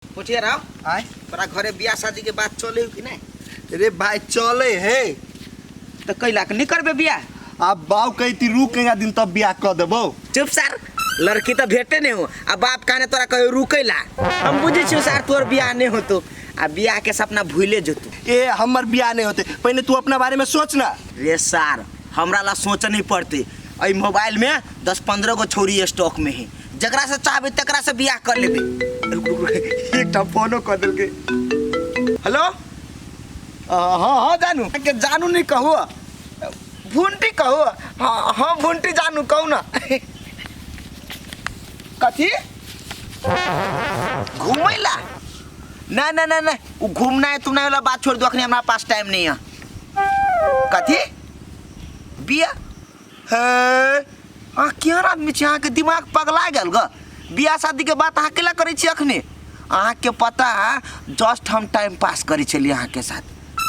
पुछिए रहो आय तोरा घरे बियाह शादी के बात चले कि नहीं? रे भाई चले है तो कैला नहीं करबे बियाह? अब बाऊ कहती रुकेगा दिन तब बियाह कर देबो। चुप सर, लड़की तो भेटे नहीं हो अब बाप कहने तोरा कहे रुकेला। हम बुझे छी सर तोर बियाह नहीं होतो आ बियाह के सपना भूले जतू। ए हमर बियाह नहीं होते, पहले तू अपना बारे में सोच ना। रे सर हमरा ला सोच नहीं पड़ते, आई मोबाइल में 10-15 गो छोरी स्टॉक में है, जकरा से चाहबे तकरा से बियाह कर लेबे। एक फोनो कर दिल के। हेलो हाँ हाँ जानू के जानू नहीं कहो, भुंटी कहो। हाँ हाँ भुंटी जानू कहू ना। कथी घूमेला? नहीं नहीं नहीं नहीं वो घूमना है तुमने वाला बात छोड़ दो, अखनी हमारे पास टाइम नहीं है। कथी बिया है? क्या आदमी छे, अहाँके दिमाग पगला गेल ग? बियाह शादी के बात अहाँ केला करै छी अखनी? अहाँके पता है जस्ट हम टाइम पास करै छलिए अहाँके साथ,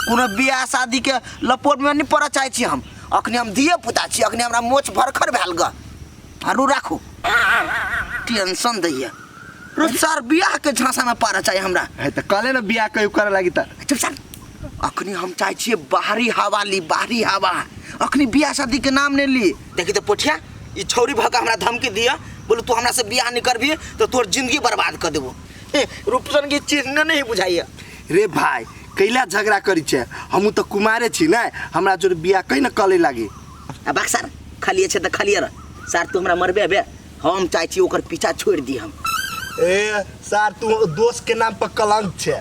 कोनो बियाह शादी के लपोट में नहीं पड़ऽ चाहै छी हम। अखनी हम धिये पुता छी, अखनी हमरा मोछ भरखर भेल ग। आरू राखू टेंशन दैया सर, बियाह के झांसा में पड़ऽ चाहिए हमरा। है त कले ना बियाह कयू करे लागी त। चुप सर, अखनी हम चाहे छिए बाहरी हवा ली, बाहरी हवा। अखनी बियाह शादी के नाम नहीं ली। देखी तो पोठिया ई छौरी भगा हमरा धमकी दिया, बोलो तू हमरा से बियाह नहीं करबी तो तोर जिंदगी बर्बाद कर देबो। रूपसन की चीज नहीं बुझाइए। रे भाई कैला झगड़ा करी छे, हमू तो कुमारे छी ना, हमरा जोर बियाह कहीं ना कले लागी। अब सर खालिए छे त खालिए रह सर, तू हमरा मरबे बे, हम चाहे छी ओकर पीछा छोड़ दी हम। ए सर तू दोस्त के नाम पर कलंक छे।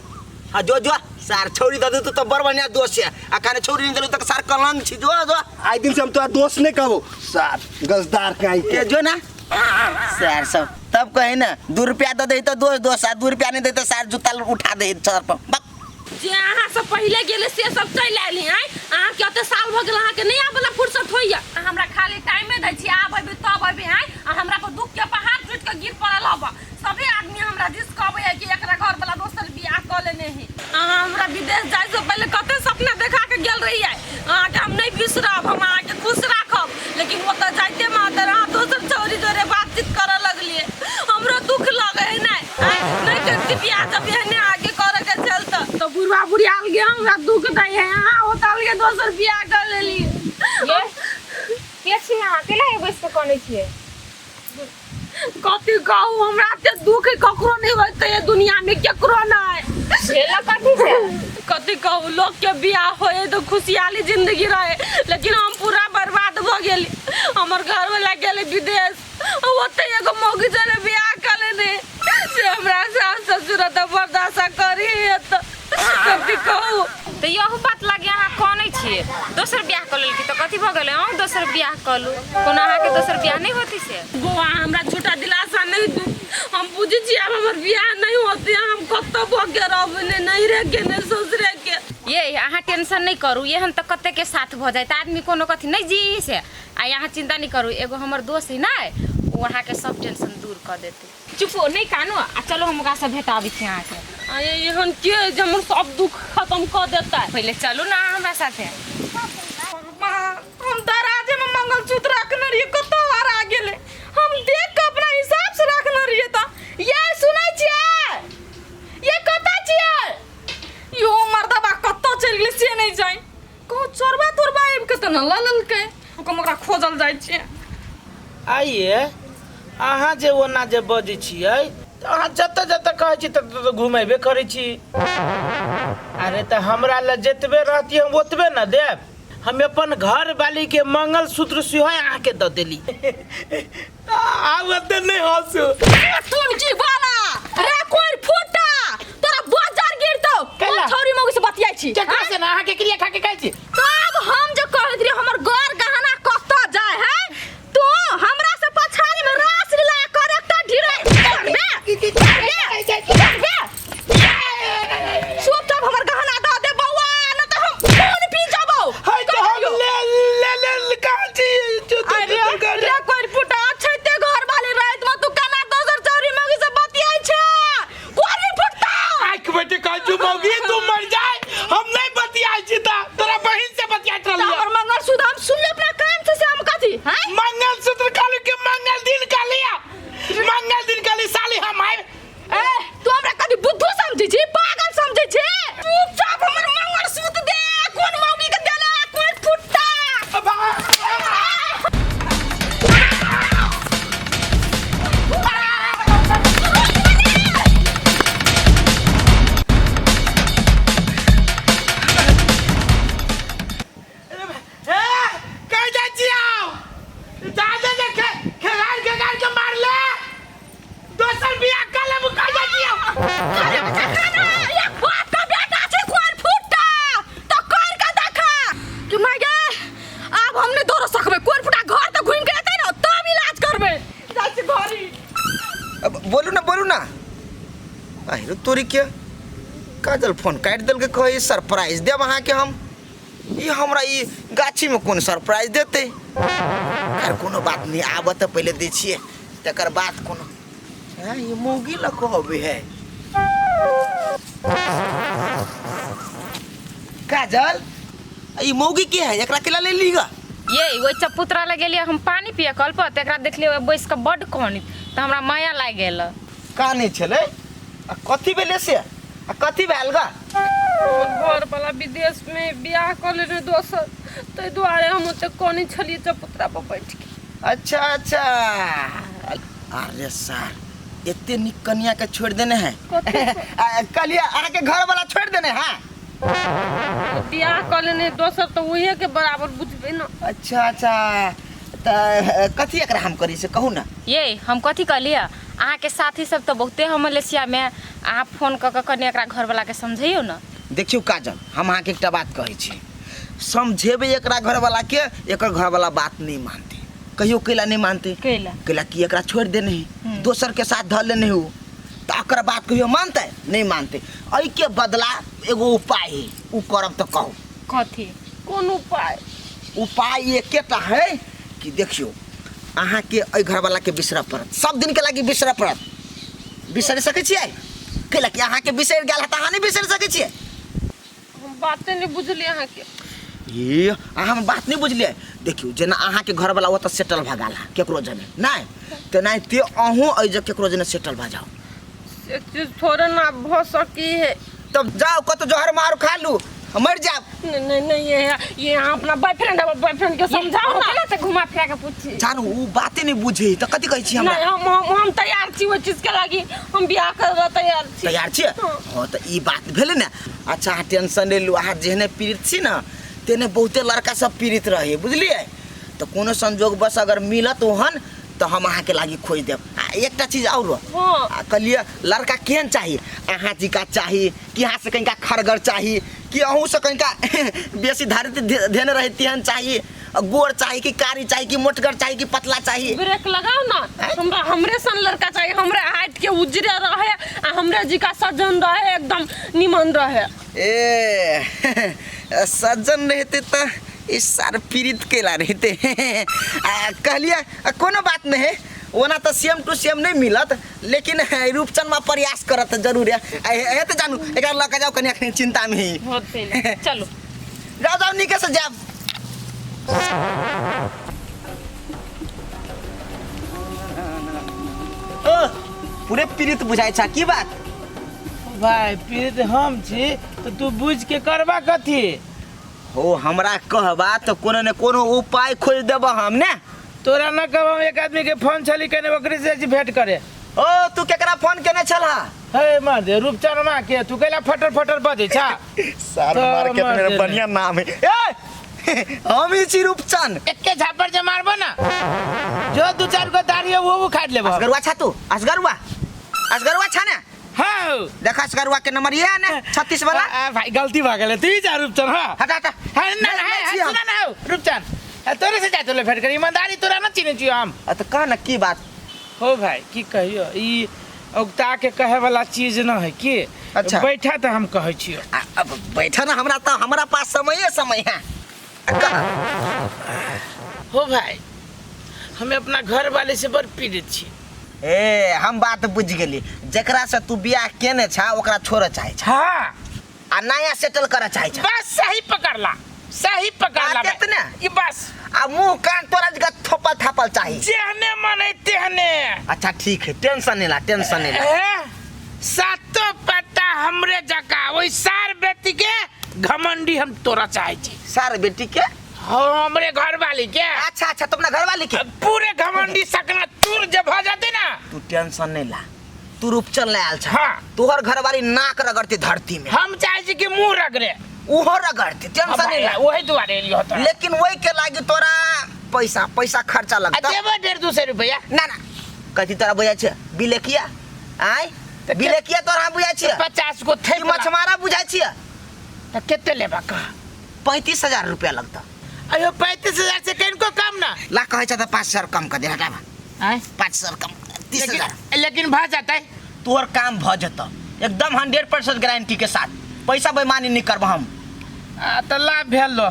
हाँ जो जो सर छौरी दे दे तो बड़ बढ़िया दोस्त है, आ काने छौरी नहीं देलू तक सर कलंक छी। जो जो आई दिन से हम तोरा दोस्त नहीं कहबो सर, गजदार कहीं के। जो ना सर सब तब कहे ना 2 रुपया दे तो दोस्त 2 रुपया नहीं दे तो सर जूता उठा दे सर पर। जे अहाँ से पहले गेले से सब चल आइली हैं, अहाँ के ओते साल भ गेल, अहाँ के नहीं आबला फुर्सत होइया। हमरा खाली टाइम में दै छी, आबे तब आबे हैं, आ हमरा पर दुख के पहाड़ टूट के गिर पड़ल हब। सभी आदमी हमरा दिस कहबे है कि एकरा घर वाला दोसर बियाह क लेने है। अहाँ हमरा विदेश जाय से पहले कते सपना देखा के गेल रही है, अहाँ के हम नहीं बिसरब, हम अहाँ के खुश राखब। लेकिन ओते जाइते मातर अहाँ दोसर छौरी जोरे बातचीत करे लगलिए, हमरो दुख लगे है। नहीं करती बियाह जब एहने आगे करे के चलता तो बुढ़वा बुढ़िया अलगे हमरा दुख दै है। अहाँ होता अलगे दोसर बियाह कर लेली। ये के छी अहाँ केला ए बैस के कोने छिए? कथी कहू, हमरा ते दुख ककरो नहीं होते ये दुनिया में, केकरो नहीं। झेला कथी छै? कथी कहू, लोग के बियाह होए तो खुशहाली जिंदगी रहे, लेकिन हम पूरा बर्बाद भ गेली। हमर घर वाला गेले विदेश, ओते एगो मौगी जरे बियाह कर लेने से हमरा सास ससुर त बर्दाश्त करी त कथी कहू। तो यहू बात लागे अहाँ कोने छिए दोसर बियाह कर लेल की तो कथी भ गेले? हम दोसर बियाह कलू, कोनो अहाँ के दोसर बियाह नहीं होती से? बउआ हमरा झूठा दिलासा नहीं दू, हम बुझे छी अब हमर बियाह नहीं होते, हम कत्तो भगे रहब नहीं रे के ने ससुरे के। ये अहाँ टेंशन नहीं करू, एहन तो कते के साथ भ जाए आदमी कोनो कथी नहीं जी से। आ यहाँ चिंता नहीं करू, एगो हमर दोस्त है ना, वो अहाँ के सब टेंशन दूर कर देते। चुप हो नहीं कानो, आ चलो हम ओकरा से भेटाबी छी अहाँ के। आये एहन के जे हमर सब दुख खत्म कर देता है। पहले चलू ना हमरा साथे। हम दराजे में मंगलसूत्र रखने रहिए, कतो हरा गेले, हम देख के अपना हिसाब से रखने रहिए। त ये सुनै छियै, ये कता छियै? यो मर्दबा कतो चल गेले से नहीं जाई, को चोरबा तोरबा आइब के त न ललल के ओकरा खोजल जाय छै। आइए अहाँ जे ओना जे बजै छियै तऽ अहाँ जतऽ जतऽ कहै छी ततऽ घुमेबे करै छी। अरे तऽ हमरा लए जतबे रहती हम ओतबे न देब। हम अपन घर वाली के मंगलसूत्र सेहो अहाँके दऽ देली। आब ओते नहि हँसू। तुम की बाला रे कोई फूटा तोरा बाजार गिरतौ, कैला? छोरी मौगी से बतियाई छी केकरा से ना अहाँके क्रिया खा के कहै छी? तब हम जो कहत रही हमर घर गहना कत्ता जाय है, तू हमरा से पछाड़ी में रास लीला कर एकटा ढिरे सुप तब हमर गहना द दे बउआ, न त हम खून पी जाबो। हाय तो हम ले कहाँ छी? अरे कोई फुटा छै ते घर वाले रात में तू कना दोसर चोरी मौगी से बतियाई छै? कोई फुटता आँख बेटे कहै छी मौगी तू मर जाए, हम नहीं बतियाई छी ता तोरा बहिन से बतियात रहलिए। हमर मंगलसूत्र हम सुन ले अपना कान से हम कथी हैं? मंगलसूत्र काली के मंगल दिन का लिया, मंगल दिन का ली साली हम आए। ए तू हमरा कथी बुद्धू समझे छी पागल समझे छी चुपचाप हमर मंगलसूत्र दे कोन मौगी के देले कोन फुट्टा बोलू ना अरे तोरी क्या काजल फोन काट दिल के कहे सरप्राइज देव अहाँ के हम ये हमरा ये गाछी में कौन सरप्राइज देते यार कोनो बात नहीं आब तो पहले दै छिए तकर बाद कोनो ये मौगी ल कहबे है काजल ये मौगी के है एकरा केला ले लीगा ये वो चपुतरा लगे लिए हम पानी पिए कल पर तकरा देखलिए बैस के बड कहनी तो हमरा माया लाग गेल का नहीं छले आ कथी भेले से आ कथी भेल गा घर वाला विदेश में बियाह कर लेने दोसर तै दुआरे हम ओते कोनी छलिए चपुतरा पर बैठ के अच्छा अच्छा अरे सर इतने निक कन्या के छोड़ देने हैं कलिया आके घर वाला छोड़ देने हैं बियाह कर लेने दोसर तो वही के बराबर बुझबे ना अच्छा अच्छा त कथी एकरा हम करी से कहू ना ये हम कथी कहलिए अहाँ के साथी सब तो बहुते हम मलेशिया में अहाँ फोन क के कनी एकरा घर वाला के समझियो ना देखियो काजल हम अहाँ के एकटा बात कहै छी समझेबे एकरा घर वाला के एकर घर वाला बात नहीं मानते कहियो केला नहीं मानते केला कि एकरा छोड़ देने है दोसर के साथ धर लेने हो तो अकर बात कहियो मानते नहीं मानते एहि के बदला एगो उपाय है उ करब तो कहू कथी कौन उपाय उपाय एकेटा है कि देखियो अहाँ के एहि घर वाला के बिसरब पड़त सब दिन के लागी बिसरब पड़त बिसर सकै छियै केला कि अहाँ के बिसर गेल त अहाँ नहीं बिसर सकै छियै हम बातें नहीं बुझलिए अहाँ के ये अहाँ हम बात नहीं बुझलिए देखियो जेना अहाँ के घर वाला ओत सेटल भ गेल केकरो जने नहीं त नहीं ते अहूँ एहि जे केकरो जने सेटल भ जाओ से चीज थोड़ा ना भ सकी है तब जाओ कत जहर मारो खा लू मर जाओ नहीं ये यहाँ अपना बॉयफ्रेंड के समझाओ ना तो घुमा फिरा के पूछी जानो उ बातें नहीं बुझे त कथि कहै छी नहीं हम तैयार छी वो चीज के लागी हम बियाह करबा तैयार छी तैयार छी हां त ई बात भेले ना अच्छा टेंशन ले लू अहाँ जेहने पीड़ित छी ना तेने बहुते लड़का सब पीड़ित रहे बुझलिए तो कोनो संजोग बस अगर मिलत ओहन तो हम अहाँ के लागी खोज देब एकटा चीज और कहलिए लड़का केहन चाहिए अहाँ जी का चाहिए कि यहाँ से कहीं का खरगर चाहिए कि अहूँ से कहीं का बेसी धारित ध्यान रहे तेहन चाहिए गोर चाहिए कि कारी चाहिए कि मोटगर चाहिए कि पतला चाहिए ब्रेक लगाओ ना हमरे सन लड़का चाहिए हमरे हाइट के उजरे रहे आ हमरे जी का सज्जन रहे एकदम निमन रहे ए सज्जन रहते तो इस सार पीड़ित केला रहते कहलिए कोनो बात नहीं है ओना तो सेम टू सेम नहीं मिलत लेकिन रूपचंद में प्रयास करत जरूर है तो जानू एक लगा जाओ कन्या के चिंता में ही चलो जाओ निके से जाओ पूरे पीड़ित बुझाई छा की बात भाई पीड़ित हम छी तो तू बुझ के करबा कथी हो हमरा कहबा तो कोनो ने कोनो उपाय खोज देब हम ने तोरा न कहब एक आदमी के फोन छली कने ओकरे से भेंट करे ओ तू केकरा फोन केने छला हे मार दे रूपचंद मा के तू कैला फटर फटर बजे छा सार मार्केट में बढ़िया नाम है ए हम ही छी रूपचंद एक्के झापड़ जे मारबो ना जो दो चार को दाढ़ी है वो उखाड़ लेबो असगरुआ छा तू असगरुआ छा ने हां देखा असगरुआ के नंबर ये है ना 36 वाला भाई गलती भ गेले तू जा रूपचंद हां हटा हटा ना रूपचंद तोरे से जा चले भेंट करी ईमानदारी तोरा न चिन्ह छी हम तो कह ना की बात हो भाई की कहियो ई औगता के कहे वाला चीज न है की अच्छा बैठा तो हम कहै छियो अब बैठा ना हमरा पास समय है हो भाई हमें अपना घर वाले से बड़ पीड़ित छी ए हम बात बुझ गेली जेकरा से तू बियाह केने छा ओकरा छोड़ चाहे छा हां आ नया सेटल कर चाहे छा बस सही पकड़ला कितने ये बस आ मुंह कान तोरा जगह थोपल थापल चाहिए जेहने मने तेहने अच्छा ठीक है टेंशन नहीं ला सातो पट्टा हमरे जका वही सार बेटी के घमंडी हम तोरा चाहे छी सार बेटी के हमरे घर वाली के अच्छा अच्छा तुमने घर वाली के पूरे घमंडी सकना तूर जब हो जाते ना तू टेंशन नहीं ला तू रूपचन ले आल छा हाँ। तोहर घर वाली नाक रगड़ती धरती में हम चाहे छी कि मुंह रगड़े उहो रगड़ती टेंशन नहीं ला वही दुआरे लियो होता लेकिन वही के लागी तोरा पैसा पैसा खर्चा लगता देबो 150 रुपया ना ना कथी तोरा बुझाइ छै बिलेकिया आय बिलेकिया तोरा बुझाइ छै 50 को थे ई मछमारा बुझाइ छै तो कितने लेबा का 35,000 रुपया लगता अयो 35,000 से किनको कम ना ला कहै छ त 5,000 कम कर दे हटाबा आय 5,000 कम 30,000 लेकिन भा जाता है तोहर काम भ जत एकदम 100% गारंटी के साथ पैसा बेईमानी नहीं करब हम तो लाभ भेल लो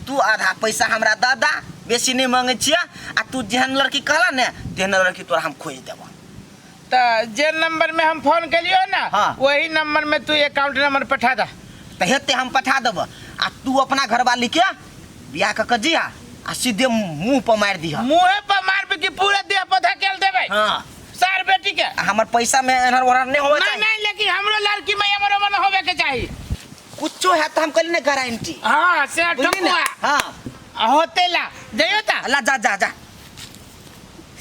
तू आधा पैसा हमरा द दा बेसी नहीं मांगे छिया आ तू जेहन लड़की कहला ने तेहन लड़की तोरा हम खोज देबो तो जे नंबर में हम फोन कलियो ना हाँ। वही नंबर में तू अकाउंट नंबर पठा दा त हेते हम पठा देब आ तू अपना घर वाली के बियाह क जिया आ सीधे मुंह पर मार दिहा मुंहे पर मारबे कि पूरे देह पर धकेल देबे हां सार बेटी के हमर पैसा में एनहर ओनहर नहीं होवे नहीं चाहिए नहीं लेकिन हमरो लड़की में हमरो मन होवे के चाहिए कुछो है त हम कहली ने गारंटी हां से बुझली ने ठकुआ हां होते ला जइयो ता ला जा जा जा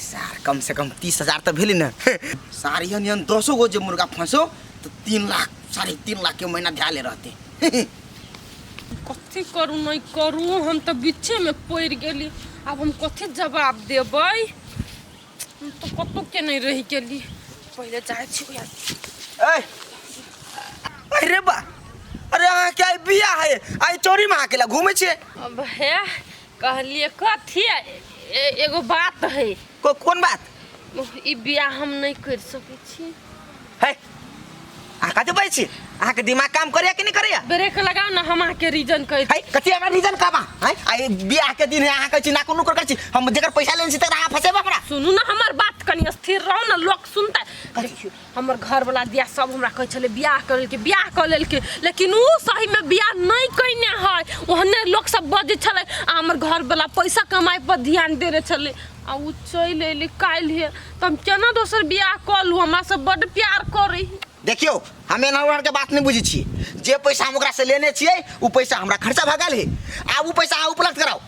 सार कम से कम 30,000 तो भेली ना सार यन 10 गो जे मुर्गा फंसो तो 3 लाख 3.5 लाख के महीना ध्यान ले रहते कथी करू नहीं करू हम तो बीचे में पड़ गेली अब हम कथी जवाब देबै हम तो कतो के नहीं रही गेली पहले जाए छी यार ए अरे बा अरे अहाँ क्या बिया है आई चोरी में अकेला घूमे छे अब है कहलिए कथी एगो बात है कौन बात ई बियाह हम नहीं कर सकै छी है आ कते बाई छी अहाँ के दिमाग काम करे कि नहीं करे ब्रेक लगाओ ना हम के रीजन कह है कथी हमरा रीजन का बा है आई बियाह के दिन है अहाँ कहै छी ना कोनो कर छी हम जेकर पैसा लेन छी त अहाँ फसेबा हमरा सुनू ना हमार बात कनी स्थिर रहो ना लोग सुनता देखियो हमर घर वाला दिया सब हमरा कहै छले बियाह कर लेल के लेकिन ऊ सही में बियाह नहीं कइने है ओहने लोग सब बजे छले हमर घर वाला पैसा कमाई पर ध्यान देरे छले आ ऊ चल एली काल है त हम केना दोसर बियाह कलू हमरा से बड़ प्यार करै देखियो हमें नौहर के बात नहीं बुझी छी जे पैसा हम ओकरा से लेने छिए उ पैसा हमरा खर्चा भगल है आ उ पैसा आ उपलब्ध कराओ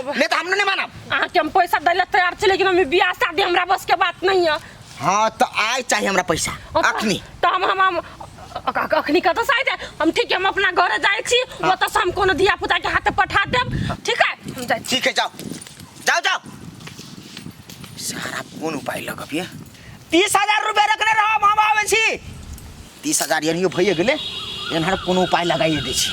नहीं तो हम नहीं मानब आ के हम पैसा दैले तैयार छी लेकिन हम बियाह शादी हमरा बस के बात नहीं है हां तो आइ चाहिए हमरा पैसा अखनी तो हम अखनी कत से आइ हम ठीक है हम अपना घर जाए छी ओत से हम कोनो धिया पुता के हाथ पठा देब ठीक है हम जाए ठीक है जाओ जाओ जाओ सारा कौन उपाय लगब ये 30,000 रुपया रखने रहो हम आवे छी 30,000 यानी भइए गेले एनहर कोनो उपाय लगाइए दै छी